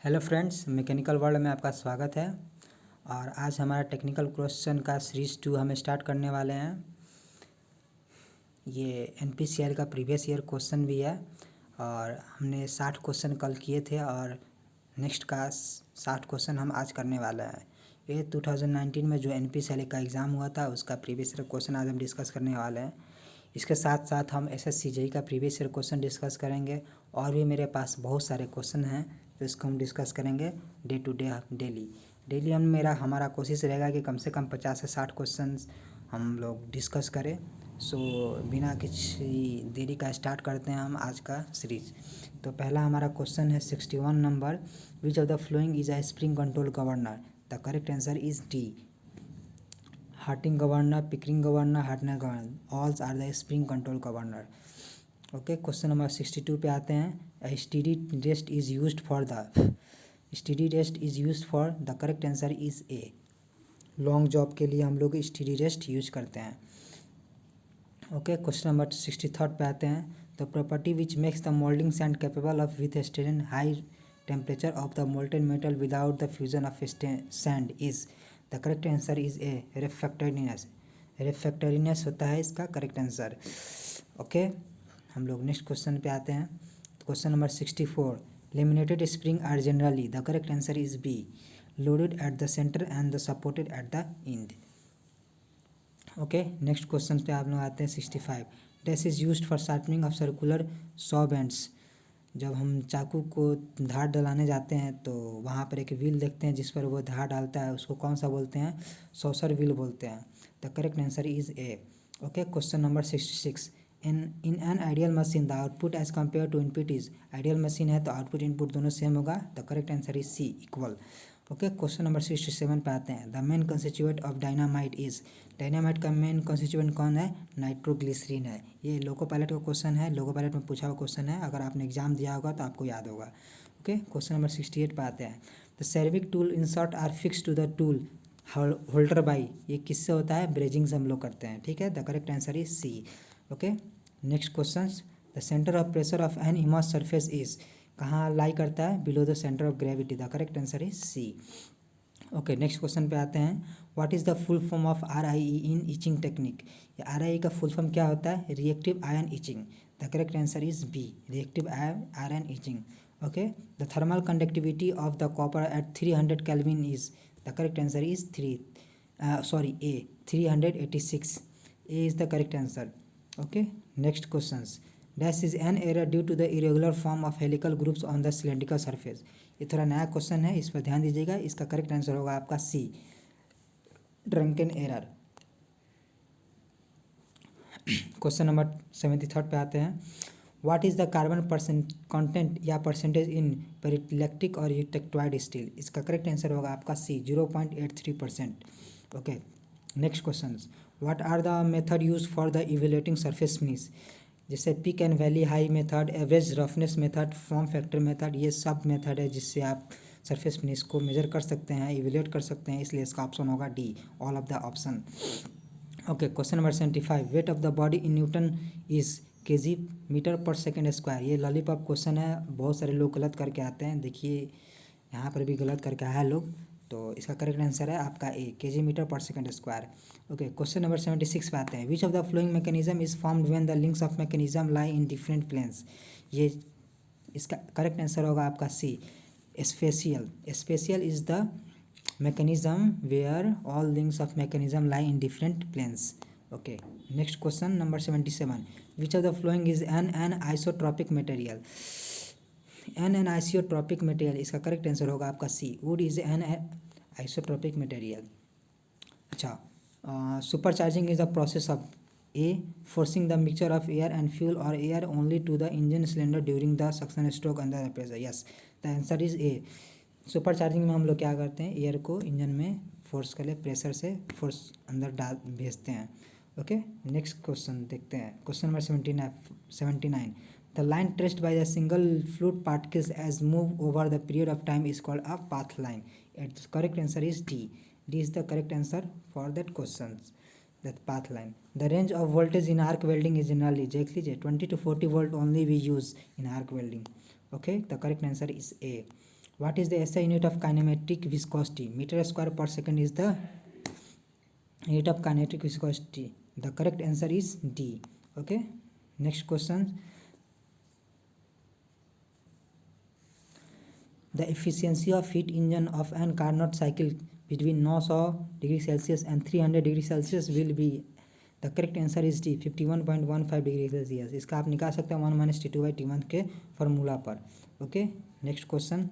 Hello friends, mechanical world में आपका स्वागत है। और आज हमारा टेक्निकल क्वेश्चन का सीरीज़ 2 हम स्टार्ट करने वाले हैं। ये एनपीसीआर का प्रीवियस ईयर क्वेश्चन भी है और हमने 60 क्वेश्चन कल किए थे और नेक्स्ट का 60 क्वेश्चन हम आज करने वाले हैं। ये 2019 में जो एनपीसीआर का एग्ज़ाम हुआ था उसका प्रीवियस ईयर क्वेश्चन आज हम डिस्कस करने वाले हैं। इसके साथ साथ हम एसएससी का प्रीवियस ईयर क्वेश्चन डिस्कस करेंगे और भी मेरे पास बहुत सारे क्वेश्चन हैं तो इसको हम डिस्कस करेंगे डे टू डे डेली हमारा कोशिश रहेगा कि कम से कम 50 से 60 क्वेश्चन हम लोग डिस्कस करें। सो बिना किसी देरी का स्टार्ट करते हैं हम आज का सीरीज। तो पहला हमारा क्वेश्चन है 61 number, which of the following is a spring control governor? The correct answer is D, Harting governor, Pickering governor, Hartner governor, all are the spring control governor. Okay, question number 62 पे आते हैं। Steady rest is used for the correct answer is A. Long job के लिए हम लोग steady rest use करते हैं। Okay, question number 63 पे आते हैं। The property which makes the moulding sand capable of withstanding high temperature of the molten metal without the fusion of sand is. The correct answer is A, refractoriness. Refractoriness होता है इसका correct answer. Okay, हम लोग next question पे आते हैं। Question number 64, laminated spring are generally, the correct answer is B, loaded at the centre and the supported at the end. Okay, next question पे आप लोग आते हैं 65, dash is used for sharpening of circular saw bends. जब हम चाकू को धार डलाने जाते हैं तो वहाँ पर एक व्हील देखते हैं जिस पर वो धार डालता है, उसको कौन सा बोलते हैं? सॉसर व्हील बोलते हैं। The correct answer is A. Okay, question number 66, in an ideal machine the output as compare to input is. Ideal machine है तो आउटपुट इनपुट दोनों सेम होगा। The correct answer is C, equal. Okay, question number 67 पे आते हैं। The main constituent of dynamite is. Dynamite का main constituent कौन है? नाइट्रोग्लिसरीन है। ये लोको पायलट का क्वेश्चन है, लोको पायलट में पूछा हुआ क्वेश्चन है, अगर आपने एग्जाम दिया होगा तो आपको याद होगा। ओके, क्वेश्चन नंबर 68 पे आते हैं। The service tool insert are fix to the tool holder by. ये किससे होता है? ब्रेजिंग से हम लोग करते हैं। ठीक है, the correct answer is C. Okay, next question, the centre of pressure of an immersed surface is. कहाँ लाई करता है? Below the centre of gravity. The correct answer is C. Okay, next question पे आते हैं। What is the full form of RIE in etching technique? RIE का full form क्या होता है? Reactive ion etching. The correct answer is B, reactive ion etching. Okay, the thermal conductivity of the copper at 300 kelvin is. The correct answer is A, 386। A is the correct answer. Okay, next question, dash is an error due to the irregular form of helical groups on the cylindrical surface. ये थोड़ा नया question है, इस पर ध्यान दीजिएगा। इसका correct answer होगा आपका C, drunken error. Question number 73 पे आते हैं। What is the carbon content या परसेंटेज इन पेरिलेक्ट्रिक और टेक्टोइड स्टील? इसका करेक्ट आंसर होगा आपका C, 0.83%। Okay, next question, what are the method use for the evaluating surface finish? जैसे peak and valley high method, average roughness method, form factor method, ये सब method है जिससे आप सरफेस फिनिश को मेजर कर सकते हैं, इवेल्युएट कर सकते हैं, इसलिए इसका ऑप्शन होगा D, all of the option. Okay, question number 75, weight of the body in newton is KG metre per second square. ये लॉलीपॉप क्वेश्चन है, बहुत सारे लोग गलत करके आते हैं। देखिए यहाँ पर भी गलत करके आया है लोग, तो इसका करेक्ट आंसर है आपका A, KG metre per second square. Okay, question number 76 पे आते हैं। Which of the following mechanism is formed when the links of mechanism lie in different planes? ये इसका करेक्ट आंसर होगा आपका C, spatial. Spatial is the mechanism where all links of mechanism lie in different planes. Okay, next question number 77, which of the following is an anisotropic material? an anisotropic material, इसका correct answer होगा आपका सी, wood is an isotropic material. अच्छा, supercharging is the process of A, forcing the mixture of air and fuel or air only to the engine cylinder during the suction stroke under the pressure. Yes, the answer is A. Super charging में हम लोग क्या करते हैं? Air को engine में force कर ले, प्रेशर से फोर्स अंदर डाल भेजते हैं। ओके, नेक्स्ट क्वेश्चन देखते हैं। Question number 79, the line traced by the single fluid particles as move over the period of time is called a path line. It's correct answer is D, D is the correct answer for that question, that path line. The range of voltage in arc welding is generally, देख लीजिए 20 to 40 volt only we use in arc welding. Okay, the correct answer is A. What is the SI unit of kinematic viscosity? Meter square per second is the unit of kinetic viscosity. The correct answer is D. Okay, next question. The efficiency of heat engine of an Carnot cycle between 900 degrees Celsius and 300 degrees Celsius will be. The correct answer is D, 51.15 degree Celsius. इसका आप निकाल सकते हैं 1 minus T2/T1 के formula पर. Okay, next question.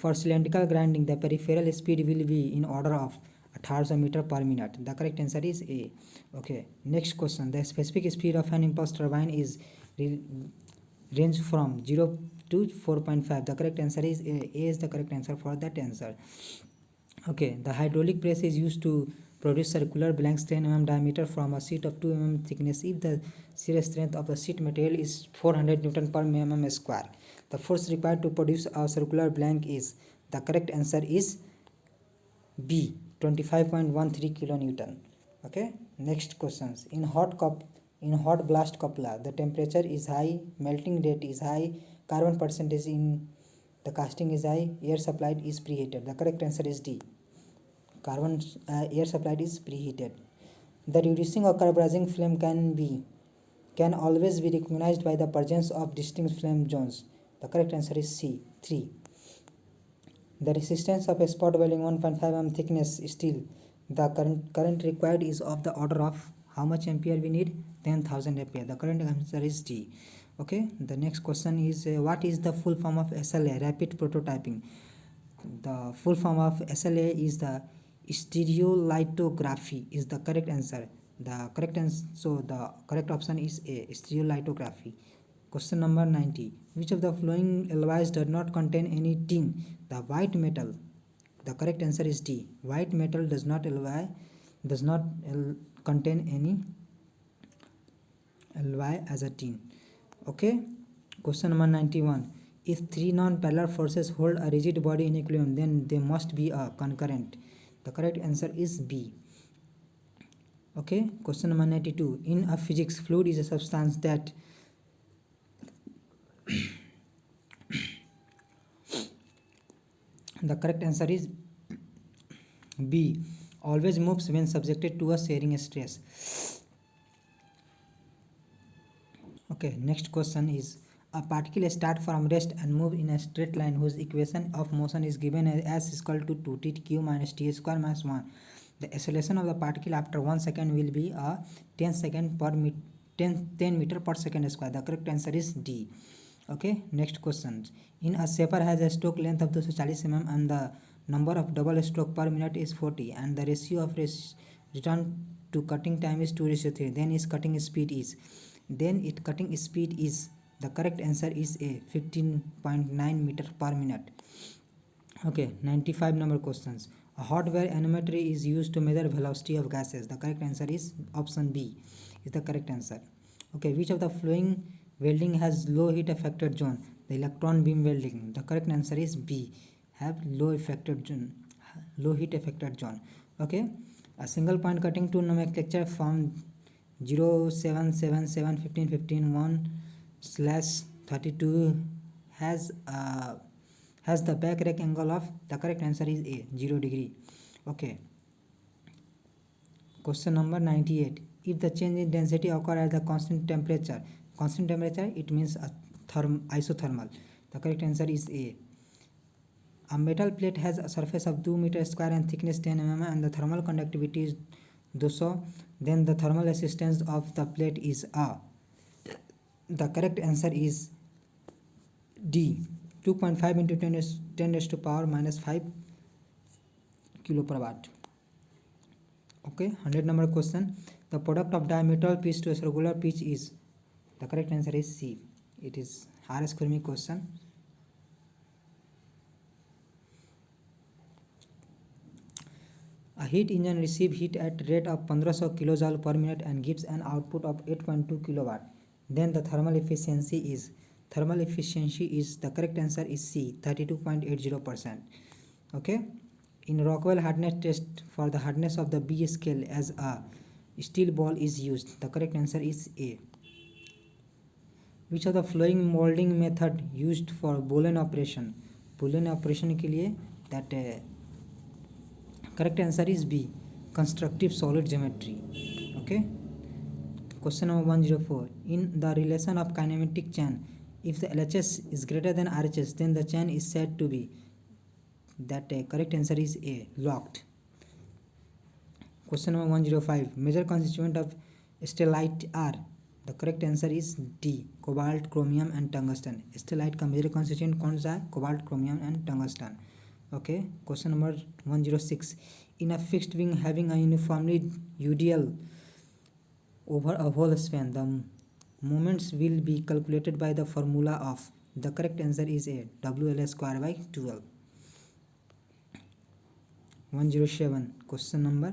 For cylindrical grinding the peripheral speed will be in order of 1800 metre per minute. The correct answer is A. Okay, next question. The specific speed of an impulse turbine is range from 0 to 4.5. The correct answer is A. A is the correct answer for that answer. Okay, the hydraulic press is used to produce circular blanks 10 mm diameter from a sheet of 2 mm thickness if the shear strength of the sheet material is 400 Newton per mm square. The force required to produce a circular blank is. The correct answer is B, 25.13 kilonewton. Okay, next questions. In hot blast coupler, the temperature is high, melting rate is high, carbon percentage in the casting is high, air supplied is preheated. The correct answer is D. Air supplied is preheated. The reducing or carburizing flame can always be recognized by the presence of distinct flame zones. The correct answer is C, 3. The resistance of a spot welding 1.5 mm thickness steel. The current required is of the order of how much ampere we need? 10,000 ampere. The correct answer is D. Okay, the next question is what is the full form of SLA? Rapid prototyping. The full form of SLA is the stereolithography is the correct answer. So the correct option is A, stereolithography. Question number 90. Which of the following alloys does not contain any tin? The white metal. The correct answer is D. White metal does not contain any alloy as a tin. Okay, question number 91. If three non-parallel forces hold a rigid body in equilibrium, then they must be a concurrent. The correct answer is B. Okay, question number 92. In a physics, fluid is a substance that the correct answer is B, always moves when subjected to a shearing stress. Okay, next question is a particle start from rest and move in a straight line whose equation of motion is given as is equal to 2t minus t square minus 1. The acceleration of the particle after 1 second will be a 10 meter per second square. The correct answer is D. Okay, next question. In a shaper has a stroke length of 240 mm and the number of double stroke per minute is 40 and the ratio of return to cutting time is 2:3. Then its cutting speed is. The correct answer is A, 15.9 meter per minute. Okay, 95 number questions. A hot wire anemometer is used to measure velocity of gases. The correct answer is option B is the correct answer. Okay, which of the following welding has low heat affected zone? The electron beam welding. The correct answer is B, have low heat affected zone. Okay, a single point cutting tool nomenclature from 07771515 1/32 has the back rack angle of. The correct answer is A, 0 degree. Okay, question number 98. If the change in density occur at the constant temperature, it means isothermal. The correct answer is A. A metal plate has a surface of 2 meter square and thickness 10 mm and the thermal conductivity is 200. Then the thermal resistance of the plate is A. The correct answer is D, 2.5 into 10 raised to power minus 5 kilo per watt. Okay, 100 number question. The product of diametral pitch to a circular pitch is. The correct answer is C. It is R.S. Khurmi question. A heat engine receives heat at rate of 1500 kilojoule per minute and gives an output of 8.2 kilowatt. Then the thermal efficiency is. The correct answer is C, 32.80%. Okay. In Rockwell hardness test for the hardness of the B scale as a steel ball is used. The correct answer is A. Which of the following molding method used for boolean operation? Boolean operation के लिए that correct answer is B, constructive solid geometry. Okay, question number 104. In the relation of kinematic chain, if the LHS is greater than RHS, then the chain is said to be that correct answer is A, locked. Question number 105. Major constituent of stellite are, the correct answer is D, cobalt, chromium and tungsten. Stellite का major constituent कौन सा है? cobalt, chromium and tungsten. Okay, question number 106. In a fixed wing having a uniformly UDL over a whole span, the moments will be calculated by the formula of, the correct answer is A, WL square by 12. 107. Question number.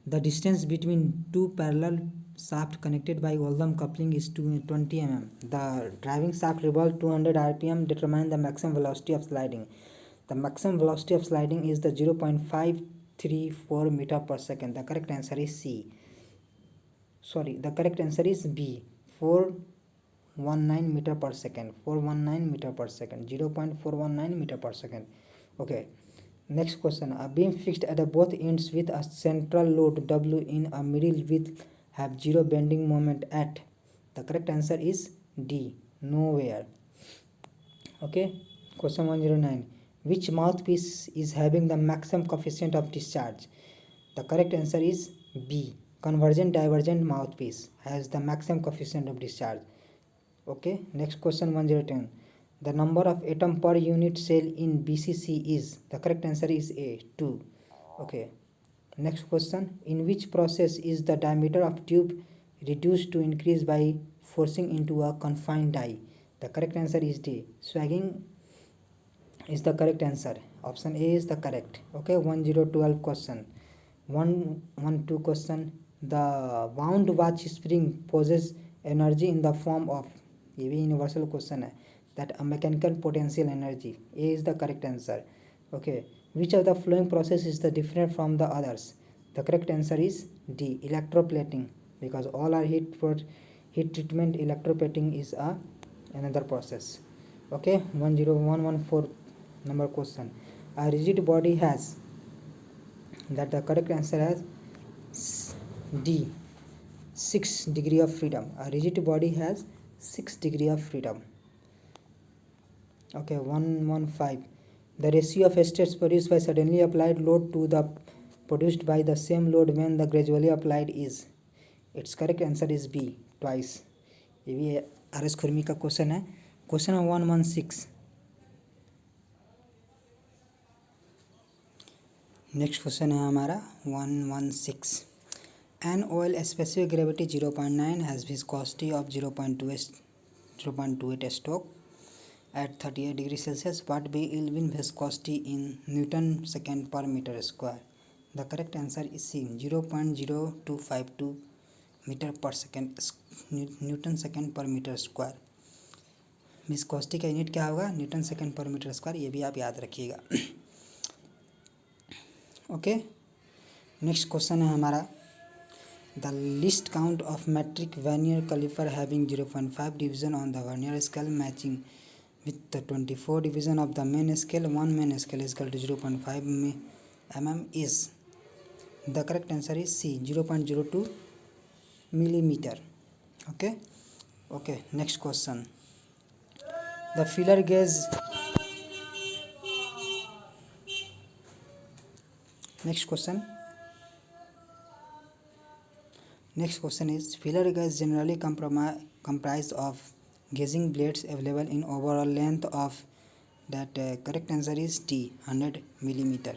The distance between two parallel shafts connected by Oldham coupling is 20 mm. The driving shaft revolves 200 rpm. Determine the maximum velocity of sliding. The maximum velocity of sliding is the 0.534 meter per second. The correct answer is C. The correct answer is B, 419 meter per second. 419 meter per second. 0.419 meter per second. Okay, next question. A beam fixed at both ends with a central load W in a middle width have zero bending moment at, the correct answer is D, nowhere. Okay, question 109. Which mouthpiece is having the maximum coefficient of discharge? The correct answer is B, convergent divergent mouthpiece has the maximum coefficient of discharge. Okay, next question 110. The number of atom per unit cell in BCC is, the correct answer is A, 2. Okay, next question. In which process is the diameter of tube reduced to increase by forcing into a confined die? The correct answer is D, swagging is the correct answer. Option A is the correct. Okay, 1012 question. 112 question. The wound watch spring possesses energy in the form of, ये भी universal question है, that a mechanical potential energy. A is the correct answer. Okay, which of the following process is the different from the others? The correct answer is D, electroplating, because all are heat treatment. Electroplating is another process. Okay, 10114 number question. A rigid body has, that the correct answer has D, 6 degree of freedom. A rigid body has 6 degree of freedom. Okay, 115. The ratio of states produced by suddenly applied load to the produced by the same load when the gradually applied is, its correct answer is B, twice. ये भी RS खुरमी का question है. Question 116. Next question है हमारा 116. An oil specific gravity 0.9 has viscosity of 0.28 stroke at 38 degrees Celsius. What be Kelvin viscosity in Newton second per meter square? The correct answer is C, 0.0252 meter per second Newton second per meter square. Viscosity का unit क्या होगा? Newton second पर metre square. ये भी आप याद रखिएगा. Okay, next question है हमारा. The least count of metric vernier caliper having 0.5 division on the vernier scale matching with the 24 division of the main scale. One main scale is equal to 0.5 mm is, the correct answer is C, 0.02 millimeter. Okay, next question. The feeler gauge. Next question is, feeler gauge generally comprised of gauging blades available in overall length of, that correct answer is D, 100 millimeter.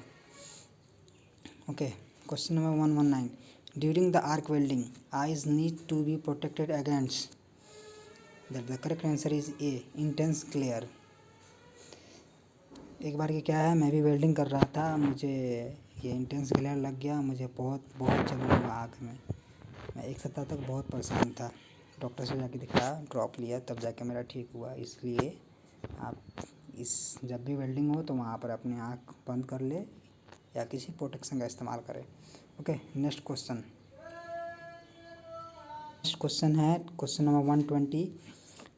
Okay, question number 119. During the arc welding, eyes need to be protected against, that the correct answer is A, intense glare. एक बार की क्या है, मैं भी welding कर रहा था, मुझे ये इंटेंस ग्लेयर लग गया. मुझे बहुत जलन हुआ आँख में. मैं 1 सप्ताह तक बहुत परेशान था. डॉक्टर से जाके दिखाया, ड्रॉप लिया, तब जाके मेरा ठीक हुआ. इसलिए आप जब भी वेल्डिंग हो तो वहाँ पर अपनी आँख बंद कर ले या किसी प्रोटेक्शन का इस्तेमाल करें. ओके, नेक्स्ट क्वेश्चन है question number 120.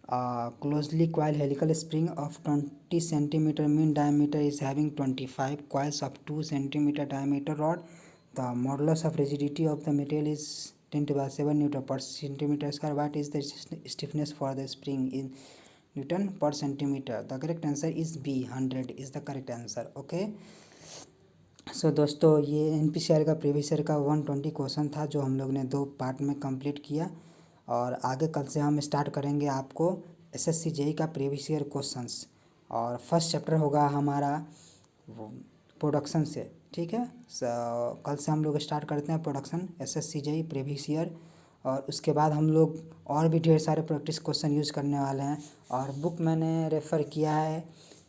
closely coiled helical spring of 20 centimeter mean diameter is having 25 coils of 2 centimeter diameter rod. The modulus of rigidity of the material is 10⁷ Newton per centimeter square. What is the stiffness for the spring in Newton per centimeter? The correct answer is B, 100 is the correct answer. Okay. सो दोस्तों ये NPCR का previous year का 120 question था जो हम लोग ने 2 part में कंप्लीट किया। और आगे कल से हम स्टार्ट करेंगे आपको SSC JEE का प्रीवियस ईयर क्वेश्चंस। और फर्स्ट चैप्टर होगा हमारा प्रोडक्शन से, ठीक है। कल से हम लोग स्टार्ट करते हैं production SSC JEE previous year. और उसके बाद हम लोग और भी ढेर सारे प्रैक्टिस क्वेश्चन यूज़ करने वाले हैं। और बुक मैंने रेफ़र किया है,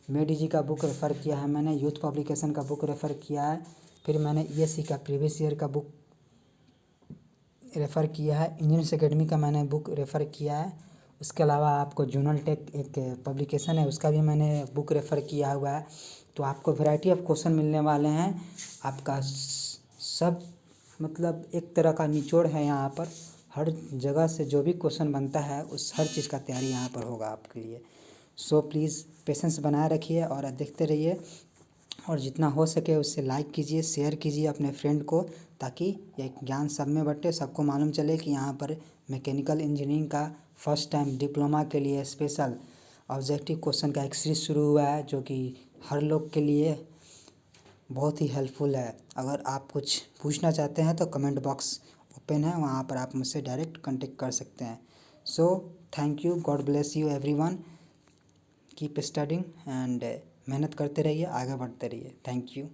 मेडी जी का बुक रेफ़र किया है मैंने, यूथ पब्लिकेशन का बुक रेफ़र किया है, फिर मैंने ESC का प्रीवियस ईयर का बुक रेफ़र किया है, इंजीनियर्स एकेडमी का मैंने बुक रेफ़र किया है। उसके अलावा आपको जूनल टेक एक पब्लिकेशन है उसका भी मैंने बुक रेफ़र किया हुआ है। तो आपको वैरायटी ऑफ क्वेश्चन मिलने वाले हैं। आपका सब मतलब एक तरह का निचोड़ है यहाँ पर, हर जगह से जो भी क्वेश्चन बनता है उस हर चीज़ का तैयारी यहाँ पर होगा आपके लिए। सो प्लीज़ पेशेंस बनाए रखिए और देखते रहिए। और जितना हो सके उससे लाइक कीजिए, शेयर कीजिए अपने फ्रेंड को, ताकि ये ज्ञान सब में बंटे, सबको मालूम चले कि यहाँ पर मैकेनिकल इंजीनियरिंग का फर्स्ट टाइम डिप्लोमा के लिए स्पेशल ऑब्जेक्टिव क्वेश्चन का एक सीरीज शुरू हुआ है जो कि हर लोग के लिए बहुत ही हेल्पफुल है। अगर आप कुछ पूछना चाहते हैं तो कमेंट बॉक्स ओपन है, वहाँ पर आप मुझसे डायरेक्ट कांटेक्ट कर सकते हैं। So thank you, God bless you everyone, keep studying and मेहनत करते रहिए, आगे बढ़ते रहिए। Thank you.